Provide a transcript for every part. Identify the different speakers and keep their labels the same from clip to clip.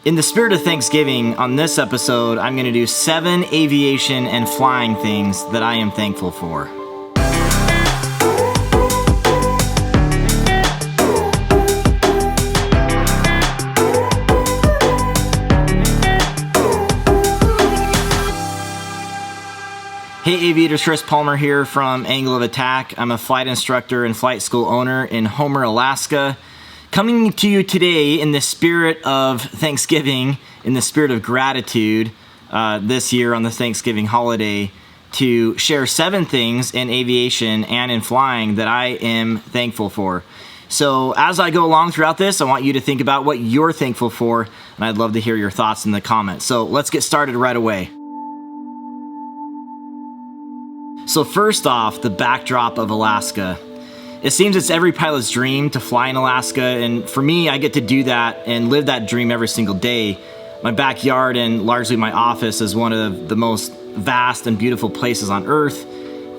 Speaker 1: In the spirit of Thanksgiving, on this episode, I'm going to do 7 aviation and flying things that I am thankful for. Hey aviators, Chris Palmer here from Angle of Attack. I'm a flight instructor and flight school owner in Homer, Alaska. Coming to you today in the spirit of Thanksgiving, in the spirit of gratitude this year on the Thanksgiving holiday, to share 7 things in aviation and in flying that I am thankful for. So as I go along throughout this, I want you to think about what you're thankful for, and I'd love to hear your thoughts in the comments. So let's get started right away. So first off, the backdrop of Alaska. It seems it's every pilot's dream to fly in Alaska, and for me, I get to do that and live that dream every single day. My backyard and largely my office is one of the most vast and beautiful places on Earth,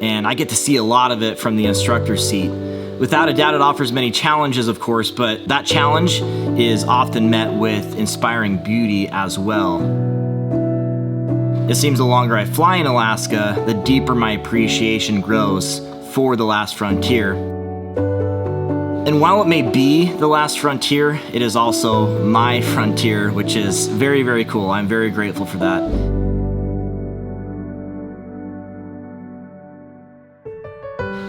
Speaker 1: and I get to see a lot of it from the instructor's seat. Without a doubt, it offers many challenges, of course, but that challenge is often met with inspiring beauty as well. It seems the longer I fly in Alaska, the deeper my appreciation grows for the last frontier. And while it may be the last frontier, it is also my frontier, which is very, very cool. I'm very grateful for that.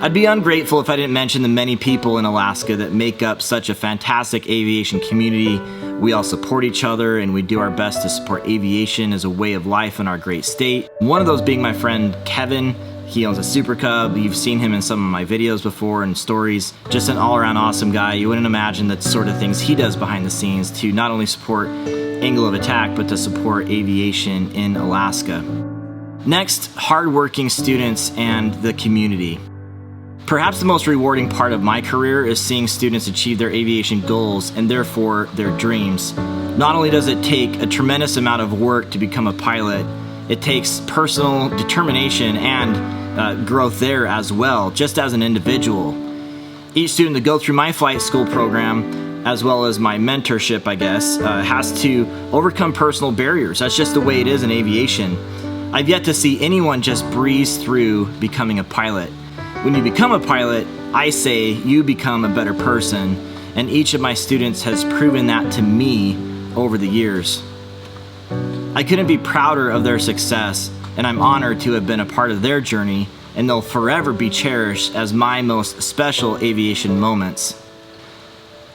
Speaker 1: I'd be ungrateful if I didn't mention the many people in Alaska that make up such a fantastic aviation community. We all support each other, and we do our best to support aviation as a way of life in our great state. One of those being my friend Kevin. He owns a Super Cub. You've seen him in some of my videos before and stories. Just an all-around awesome guy. You wouldn't imagine the sort of things he does behind the scenes to not only support Angle of Attack, but to support aviation in Alaska. Next, hardworking students and the community. Perhaps the most rewarding part of my career is seeing students achieve their aviation goals and therefore their dreams. Not only does it take a tremendous amount of work to become a pilot, it takes personal determination and growth there as well, just as an individual. Each student to go through my flight school program, as well as my mentorship, I guess, has to overcome personal barriers. That's just the way it is in aviation. I've yet to see anyone just breeze through becoming a pilot. When you become a pilot, I say you become a better person, and each of my students has proven that to me over the years. I couldn't be prouder of their success, and I'm honored to have been a part of their journey, and they'll forever be cherished as my most special aviation moments.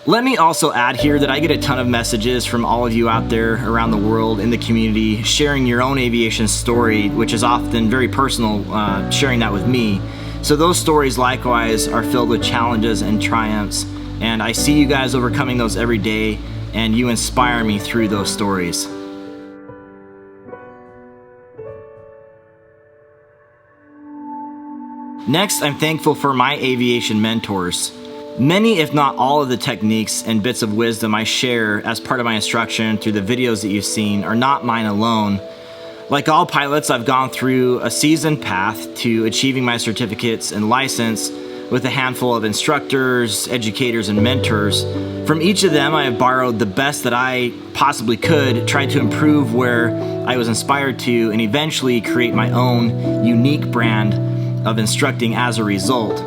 Speaker 1: Let me also add here that I get a ton of messages from all of you out there around the world in the community sharing your own aviation story, which is often very personal, sharing that with me. So those stories likewise are filled with challenges and triumphs, and I see you guys overcoming those every day, and you inspire me through those stories. Next, I'm thankful for my aviation mentors. Many, if not all, of the techniques and bits of wisdom I share as part of my instruction through the videos that you've seen are not mine alone. Like all pilots, I've gone through a seasoned path to achieving my certificates and license with a handful of instructors, educators, and mentors. From each of them, I have borrowed the best that I possibly could, tried to improve where I was inspired to, and eventually create my own unique brand of instructing as a result.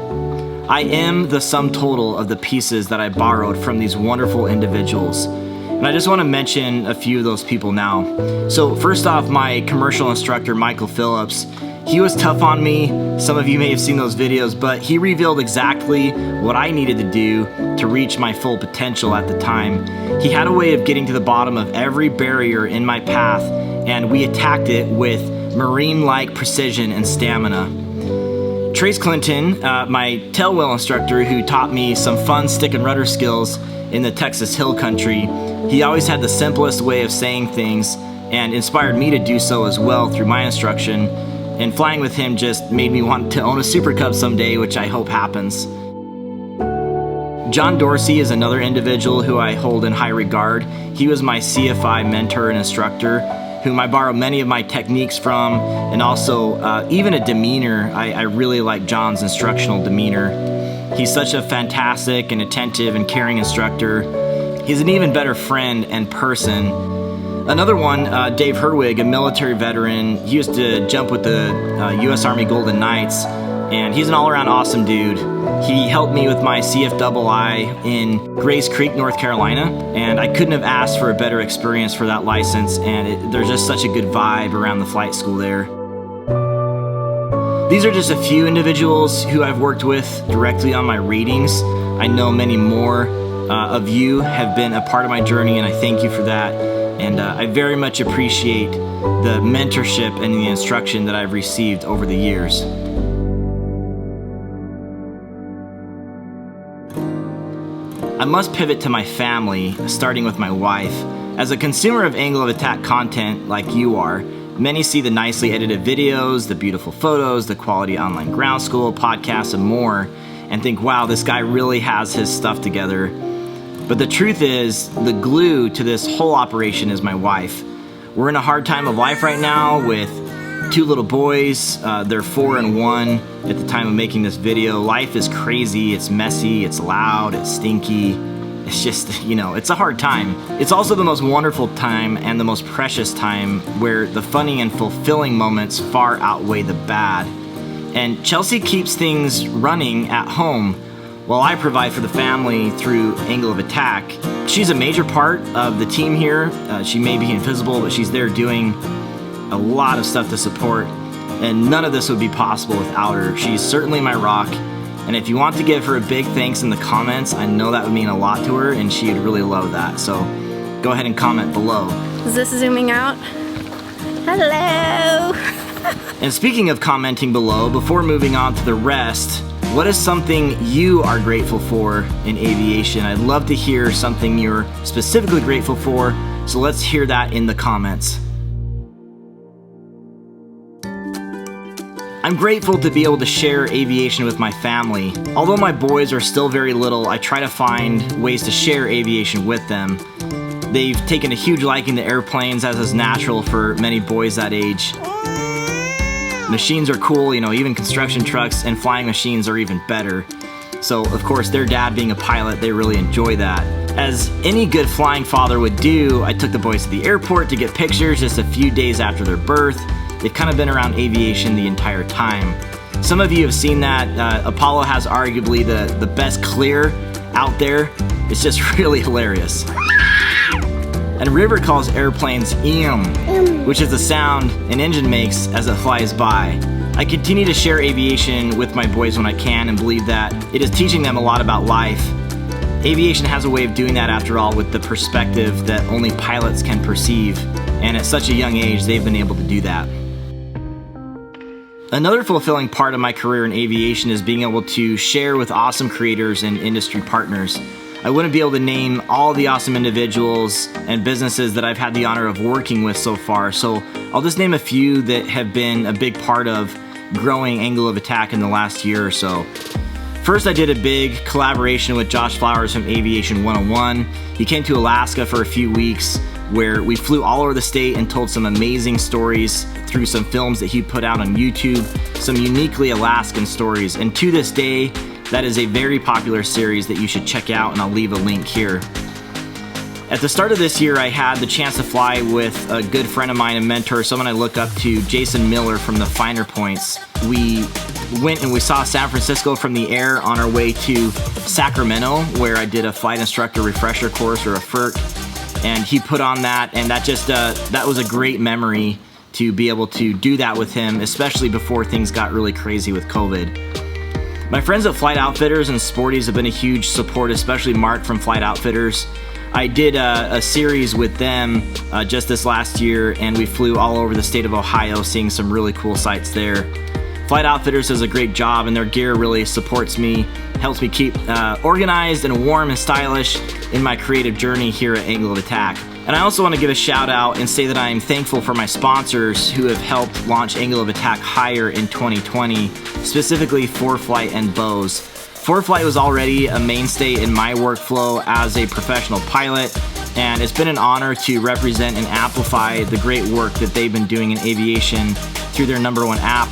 Speaker 1: I am the sum total of the pieces that I borrowed from these wonderful individuals. And I just want to mention a few of those people now. So first off, my commercial instructor, Michael Phillips. He was tough on me. Some of you may have seen those videos, but he revealed exactly what I needed to do to reach my full potential at the time. He had a way of getting to the bottom of every barrier in my path, and we attacked it with Marine-like precision and stamina. Trace Clinton, my tailwheel instructor who taught me some fun stick and rudder skills in the Texas Hill Country, he always had the simplest way of saying things and inspired me to do so as well through my instruction. And flying with him just made me want to own a Super Cub someday, which I hope happens. John Dorsey is another individual who I hold in high regard. He was my CFI mentor and instructor, whom I borrow many of my techniques from, and also even a demeanor. I really like John's instructional demeanor. He's such a fantastic and attentive and caring instructor. He's an even better friend and person. Another one, Dave Herwig, a military veteran. He used to jump with the U.S. Army Golden Knights, and he's an all-around awesome dude. He helped me with my CFII in Grays Creek, North Carolina, and I couldn't have asked for a better experience for that license, and there's just such a good vibe around the flight school there. These are just a few individuals who I've worked with directly on my ratings. I know many more of you have been a part of my journey, and I thank you for that. And I very much appreciate the mentorship and the instruction that I've received over the years. I must pivot to my family, starting with my wife. As a consumer of angle of attack content like you are, many see the nicely edited videos, the beautiful photos, the quality online ground school, podcasts, and more, and think, wow, this guy really has his stuff together. But the truth is, the glue to this whole operation is my wife. We're in a hard time of life right now with 2 little boys. They're 4 and 1 at the time of making this video. Life is crazy, it's messy, it's loud, it's stinky. It's just, it's a hard time. It's also the most wonderful time and the most precious time where the funny and fulfilling moments far outweigh the bad. And Chelsea keeps things running at home while I provide for the family through angle of attack. She's a major part of the team here. She may be invisible, but she's there doing a lot of stuff to support, and none of this would be possible without her. She's certainly my rock, and if you want to give her a big thanks in the comments, I know that would mean a lot to her, and she would really love that. So go ahead and comment below.
Speaker 2: Is this zooming out? Hello!
Speaker 1: And speaking of commenting below, before moving on to the rest, what is something you are grateful for in aviation? I'd love to hear something you're specifically grateful for, so let's hear that in the comments. I'm grateful to be able to share aviation with my family. Although my boys are still very little, I try to find ways to share aviation with them. They've taken a huge liking to airplanes, as is natural for many boys that age. Machines are cool, even construction trucks and flying machines are even better. So, of course, their dad being a pilot, they really enjoy that. As any good flying father would do, I took the boys to the airport to get pictures just a few days after their birth. They've kind of been around aviation the entire time. Some of you have seen that. Apollo has arguably the best clear out there. It's just really hilarious. And River calls airplanes which is the sound an engine makes as it flies by. I continue to share aviation with my boys when I can and believe that it is teaching them a lot about life. Aviation has a way of doing that, after all, with the perspective that only pilots can perceive, and at such a young age they've been able to do that. Another fulfilling part of my career in aviation is being able to share with awesome creators and industry partners. I wouldn't be able to name all the awesome individuals and businesses that I've had the honor of working with so far, so I'll just name a few that have been a big part of growing angle of attack in the last year or so. First, I did a big collaboration with Josh Flowers from Aviation 101. He came to Alaska for a few weeks where we flew all over the state and told some amazing stories through some films that he put out on YouTube, some uniquely Alaskan stories, and to this day, that is a very popular series that you should check out, and I'll leave a link here. At the start of this year, I had the chance to fly with a good friend of mine and mentor, someone I look up to, Jason Miller from the Finer Points. We went and we saw San Francisco from the air on our way to Sacramento, where I did a flight instructor refresher course, or a FERC, and he put on that, and that was a great memory to be able to do that with him, especially before things got really crazy with COVID. My friends at Flight Outfitters and Sporties have been a huge support, especially Mark from Flight Outfitters. I did a series with them just this last year, and we flew all over the state of Ohio, seeing some really cool sights there. Flight Outfitters does a great job, and their gear really supports me, helps me keep organized and warm and stylish in my creative journey here at Angle of Attack. And I also want to give a shout out and say that I am thankful for my sponsors who have helped launch Angle of Attack higher in 2020, specifically 4Flight and Bose. 4Flight was already a mainstay in my workflow as a professional pilot, and it's been an honor to represent and amplify the great work that they've been doing in aviation through their #1 app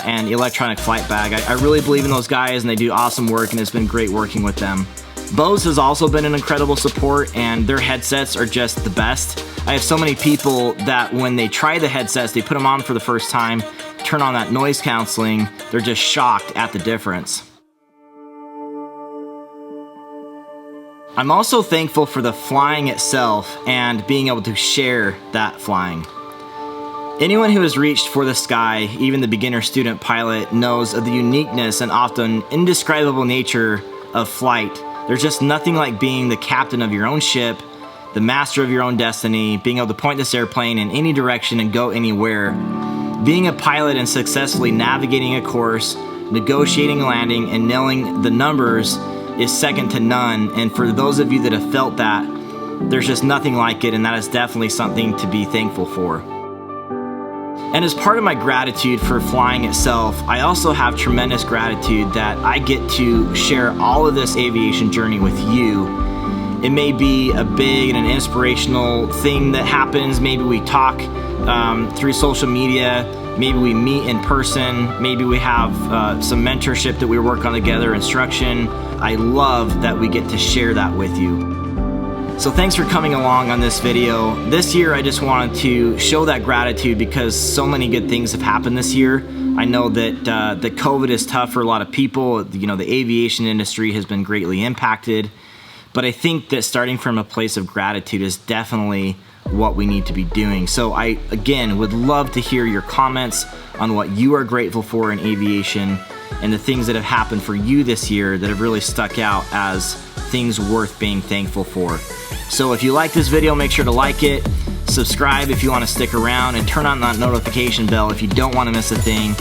Speaker 1: and electronic flight bag. I really believe in those guys, and they do awesome work, and it's been great working with them. Bose has also been an incredible support, and their headsets are just the best. I have so many people that when they try the headsets, they put them on for the first time, turn on that noise canceling, they're just shocked at the difference. I'm also thankful for the flying itself and being able to share that flying. Anyone who has reached for the sky, even the beginner student pilot, knows of the uniqueness and often indescribable nature of flight. There's just nothing like being the captain of your own ship, the master of your own destiny, being able to point this airplane in any direction and go anywhere. Being a pilot and successfully navigating a course, negotiating a landing, and nailing the numbers is second to none. And for those of you that have felt that, there's just nothing like it, and that is definitely something to be thankful for. And as part of my gratitude for flying itself, I also have tremendous gratitude that I get to share all of this aviation journey with you. It may be a big and an inspirational thing that happens. Maybe we talk through social media. Maybe we meet in person. Maybe we have some mentorship that we work on together, instruction. I love that we get to share that with you. So thanks for coming along on this video. This year I just wanted to show that gratitude because so many good things have happened this year. I know that the COVID is tough for a lot of people. You know, the aviation industry has been greatly impacted. But I think that starting from a place of gratitude is definitely what we need to be doing. So I, again, would love to hear your comments on what you are grateful for in aviation and the things that have happened for you this year that have really stuck out as things worth being thankful for. So if you like this video, make sure to like it, subscribe if you want to stick around, and turn on that notification bell if you don't want to miss a thing.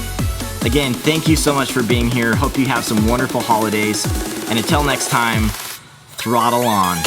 Speaker 1: Again, thank you so much for being here. Hope you have some wonderful holidays. And until next time, throttle on.